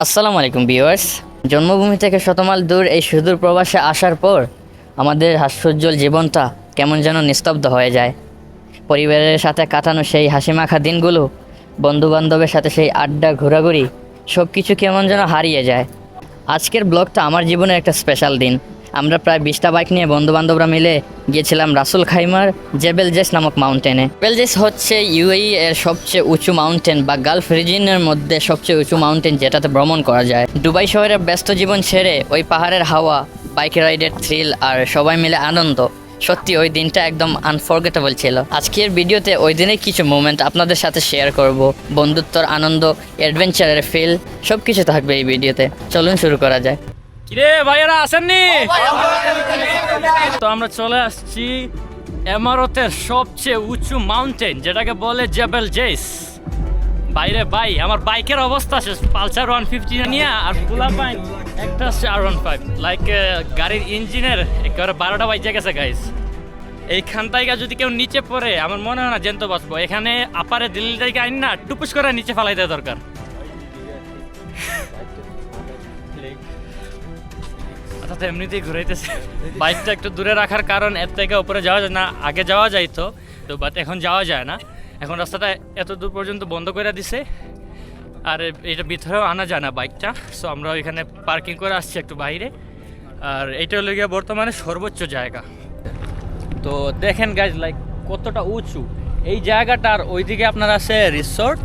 আসসালামু আলাইকুম ভিউয়ার্স। জন্মভূমি থেকে শতমাইল দূর এই সুদূর প্রবাসে আসার পর আমাদের হাস্যোজ্জ্বল জীবনটা কেমন যেন নিস্তব্ধ হয়ে যায়। পরিবারের সাথে কাটানো সেই হাসিমাখা দিনগুলো, বন্ধুবান্ধবের সাথে সেই আড্ডা ঘোরাঘুরি, সব কিছু কেমন যেন হারিয়ে যায়। আজকের ব্লগটা আমার জীবনের একটা স্পেশাল দিন। আমরা প্রায় 20টা বাইক নিয়ে বন্ধুবান্ধবরা মিলে গিয়েছিলাম রাসুল খাইমার জেবেল জেস নামক মাউন্টেনে। জেবেল জেস হচ্ছে ইউএই এর সবচেয়ে উঁচু মাউন্টেন বা গালফ রিজিয়নের মধ্যে সবচেয়ে উঁচু মাউন্টেন, যেটাতে ভ্রমণ করা যায়। দুবাই শহরের ব্যস্ত জীবন ছেড়ে ওই পাহাড়ের হাওয়া, বাইক রাইডের থ্রিল আর সবাই মিলে আনন্দ, সত্যি ওই দিনটা একদম আনফরগেটেবল ছিল। আজকের ভিডিওতে ওই দিনের কিছু মোমেন্ট আপনাদের সাথে শেয়ার করব। বন্ধুত্বর আনন্দ, অ্যাডভেঞ্চারের ফিল সব কিছু থাকবে এই ভিডিওতে। চলুন শুরু করা যায়। কিরে ভাইয়ারা আসেননি? তো আমরা চলে আসছি এমারতের সবচেয়ে উঁচু মাউন্টেন, যেটাকে বলে জেবেল জেস। বাইরে ভাই আমার বাইকের অবস্থা শেষ। পালসার 150 নিয়ে আর পুলা বাইক একটা R15, লাইক গাড়ির ইঞ্জিনের একেবারে 12টা বাজে গেছে গাইস। এইখান থেকে যদি কেউ নিচে পড়ে আমার মনে হয় না জ্যান্ত বাঁচবো। এখানে আপারে দিল্লি থেকে আইন না টুপুস করে নিচে ফেলাই দেওয়া দরকার। অর্থাৎ এমনিতেই ঘুরাইতেছে। বাইকটা একটু দূরে রাখার কারণ এর থেকে উপরে যাওয়া যায় না। আগে যাওয়া যাইতো তো, বাট এখন যাওয়া যায় না। এখন রাস্তাটা এত দূর পর্যন্ত বন্ধ করে দিছে, আর এটা ভিতরেও আনা যায় না বাইকটা। সো আমরা ওইখানে পার্কিং করে আসছি একটু বাইরে। আর এইটা হলো গিয়ে বর্তমানে সর্বোচ্চ জায়গা। তো দেখেন গাইজ, লাইক কতটা উঁচু এই জায়গাটার। ওইদিকে আপনার আছে রিসোর্ট,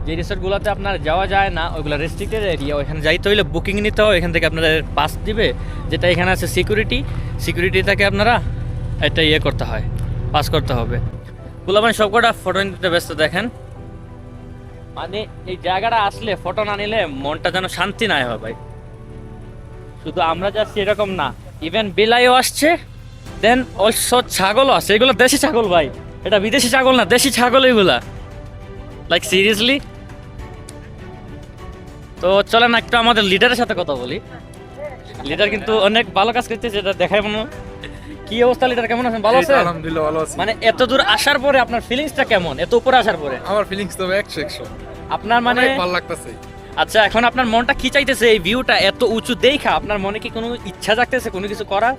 যে রিসোর্টগুলোতে আপনার যাওয়া যায় না, ওইগুলো রেস্ট্রিক্টেড এরিয়া। ওইখানে যাইতে হইলে বুকিং নিতে হয়। এখান থেকে আপনাদের পাস দিবে, যেটা এখানে আছে সিকিউরিটি থেকে আপনারা এটা করতে হয়, পাস করতে হবে। মানে সবকটা ফটো নিতে ব্যস্ত। দেখেন মানে এই জায়গাটা আসলে ফটো না নিলে মনটা যেন শান্তি নাই হয় ভাই। শুধু আমরা যাচ্ছি এরকম না, ইভেন বিলাইও আসছে, দেন অলসো ছাগলও আছে। এগুলো দেশি ছাগল ভাই, এটা বিদেশি ছাগল না, দেশি ছাগল এগুলা, লাইক সিরিয়াসলি। তো চলেন একটু আমাদের লিডারের সাথে কথা বলি। লিডার কিন্তু অনেক ভালো কাজ করছে, যেটা দেখায় মনে। কি অবস্থা লিডার, কেমন আছেন? ভালো আছেন? আলহামদুলিল্লাহ ভালো আছি। মানে এত দূর আসার পরে আপনার ফিলিংসটা কেমন? এত উপরে আসার পরে আমার ফিলিংস তো 100 আপনার মানে অনেক ভালো লাগতেছে। আচ্ছা, এখন আপনার মনটা কি চাইতেছে? এই ভিউটা এত উঁচু দেখা আপনার মনে কি কোনো ইচ্ছা জাগতেছে কোনো কিছু করার?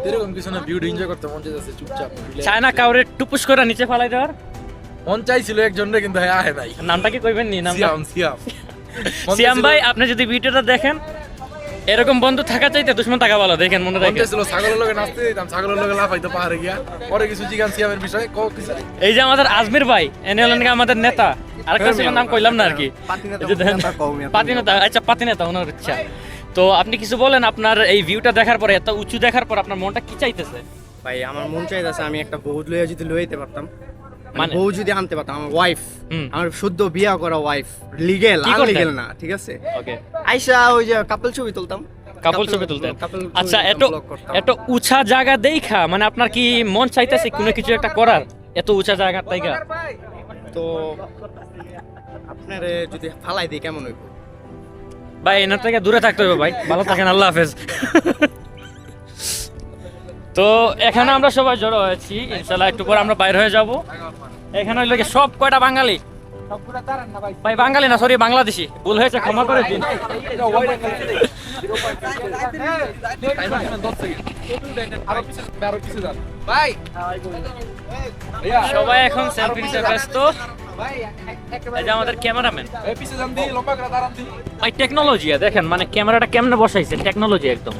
এরকম কিছু না, ভিউটা এনজয় করতে মন চাইতেছে, চুপচাপ চায় না কাউরে টুপুস করে নিচে ফেলাই দেওয়ার? মন চাইছিল একজনের, কিন্তু হ্যাঁ আহে নাই। নামটা কি কইবেন নি? নামটা সিয়াম সিয়াম ভাই। আপনি যদি ভিডিওটা দেখেন, এরকম বন্ধু থাকা চাইতে দুশমন থাকা ভালো। দেখেন মনে মন রাখেন। চাইছিল ছাগলের লগে নাচতে দিতাম, ছাগলের লগে লাফাইতো পাহাড়ে গিয়া। পরে কিছু জিগান সিয়ামের বিষয়ে কিছু। এই যে আমাদের আজমির ভাই, এনে হলেন আমাদের নেতা। আরেকটা ছিল নাম কইলাম না আর কি, পাতিনেতা। আচ্ছা পাতিনেতা ওনার ইচ্ছা। তো আপনি কিছু বলেন, আপনার এই ভিউটা দেখার পরে, এত উঁচু দেখার পর আপনার মনটা কি চাইতেছে? ভাই আমার মন চাইতেছে আমি একটা বউ যদি লইতে পারতাম, মানে? মানে বউ যদি আনতে পারতাম, আমার ওয়াইফ, হুম। আমার শুদ্ধ বিয়া করা ওয়াইফ, লিগেল কি করতেন? আনলিগেল না, ঠিক আছে। ওকে, আইসা ওই যে কাপল ছবি তুলতাম, কাপল ছবি তুলতেন। couple ছবি আচ্ছা, তুলতাম, এত vlog করতাম। এত উঁচা জায়গা দেখা মানে আপনার কি মন চাইতেছে কোনো কিছু একটা করার? এত উঁচা জায়গা তাইগা তো আপনারে যদি ফালাই দিই কেমন হইব? ভাই এনার থেকে দূরে থাকতে হবে ভাই। ভালো থাকেন, আল্লাহ হাফেজ। তো এখানে আমরা সবাই জড়ো হয়েছি, ইনশাল্লাহ একটু পর আমরা বাইরে হয়ে যাব। এখানে হইলো কি সব কয়টা বাঙালি। ভাই বাঙালি না, সরি বাংলাদেশি, ভুল হয়েছে, ক্ষমা করে দিন। সবাই এখন সেলফি নিতে ব্যস্ত। এই যে আমাদের ক্যামেরাম্যান ভাই, টেকনোলজি দেখেন, মানে ক্যামেরাটা কেমনে বসাইছে, টেকনোলজি একদম।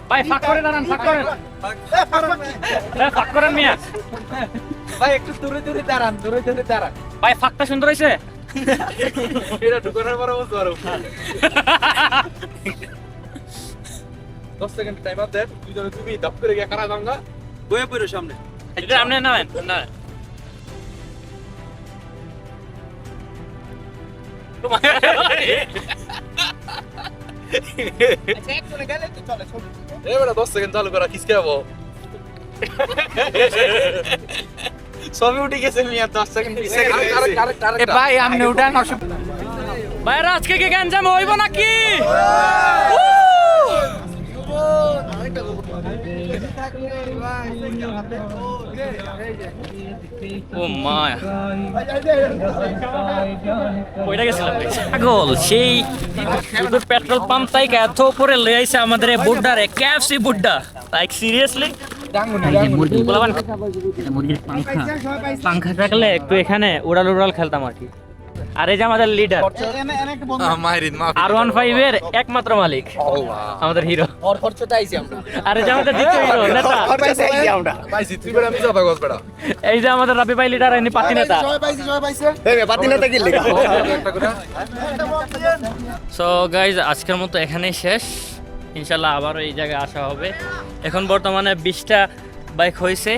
ভাই ফাঁক করে দাঁড়ান, ফাঁক করেন, ফাঁক করেন মিয়া। ভাই একটু দূরে দাঁড়ান, ভাই ফাঁকটা সুন্দর হয়েছে। এটা ঢুকানোর পরে বুঝতে পারো। 10 সেকেন্ড টাইম আছে, তুমি দাপ করে গিয়া কারা দাঙ্গা বয়ে পড়ো সামনে। এটা আপনি না না এবারে 10 সেকেন্ড চালু করা, কিসকে যাবো? ছবি উঠে গেছে মিয়া, 10 সেকেন্ড ভাই আপনি উঠান। ভাইরা আজকে কি গাঞ্জাম হইব নাকি? ও মা ওইটা গেছিলাম পাগল সেই শুধু পেট্রোল পাম্প তাই এত উপরে লয়ে আইছে আমাদের এই বুড্ডারে কেএফসি বুড্ডা লাইক সিরিয়াসলি মুরগির পাংখা থাকলে একটু এখানে উড়াল উড়াল খেলতাম আর কি। আর এই যে আমাদের লিডার R15 এর একমাত্র মালিক আমাদের হিরো। আর এই যে আমাদের দ্বিতীয় হিরো নেতা পাইছি তুই বেড়া মিছা থাকস বেড়া এই যে আমাদের রাবি ভাই লিডার এনি পাতি নেতা। সো গাইজ আজকের মতো এখানেই শেষ, ইনশাল্লাহ আবারও এই জায়গায় আসা হবে। এখন বর্তমানে 20টা বাইক হয়েছে,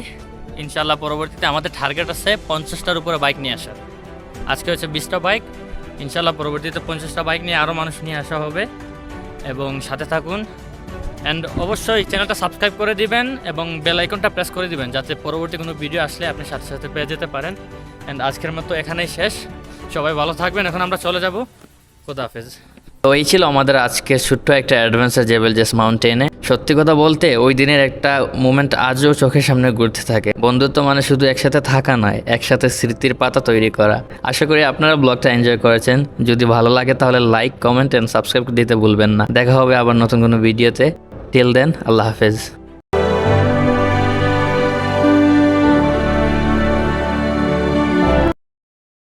ইনশাল্লাহ পরবর্তীতে আমাদের টার্গেট আছে 50টার উপরে বাইক নিয়ে আসার। আজকে হচ্ছে 20টা বাইক, ইনশাল্লাহ পরবর্তীতে 50টা বাইক নিয়ে আরও মানুষ নিয়ে আসা হবে। এবং সাথে থাকুন অ্যান্ড অবশ্যই চ্যানেলটা সাবস্ক্রাইব করে দিবেন এবং বেল আইকনটা প্রেস করে দিবেন যাতে পরবর্তী কোনো ভিডিও আসলে আপনি সাথে সাথে পেয়ে যেতে পারেন। অ্যান্ড আজকের মতো এখানেই শেষ, সবাই ভালো থাকবেন। এখন আমরা চলে যাব, খোদা হাফেজ। তো এই ছিল আমাদের আজকে ছোট্ট একটা অ্যাডভেঞ্চার জেবেল জেস মাউন্টেনে। সত্যি কথা বলতে ওই দিনের একটা মোমেন্ট আজও চোখের সামনে ঘুরতে থাকে। বন্ধুত্ব মানে শুধু একসাথে থাকা নয়, একসাথে স্মৃতির পাতা তৈরি করা। আশা করি আপনারা ব্লগটা এনজয় করেছেন। যদি ভালো লাগে তাহলে লাইক, কমেন্ট অ্যান্ড সাবস্ক্রাইব দিতে ভুলবেন না। দেখা হবে আবার নতুন কোনো ভিডিওতে। টিল দেন, আল্লাহ হাফেজ।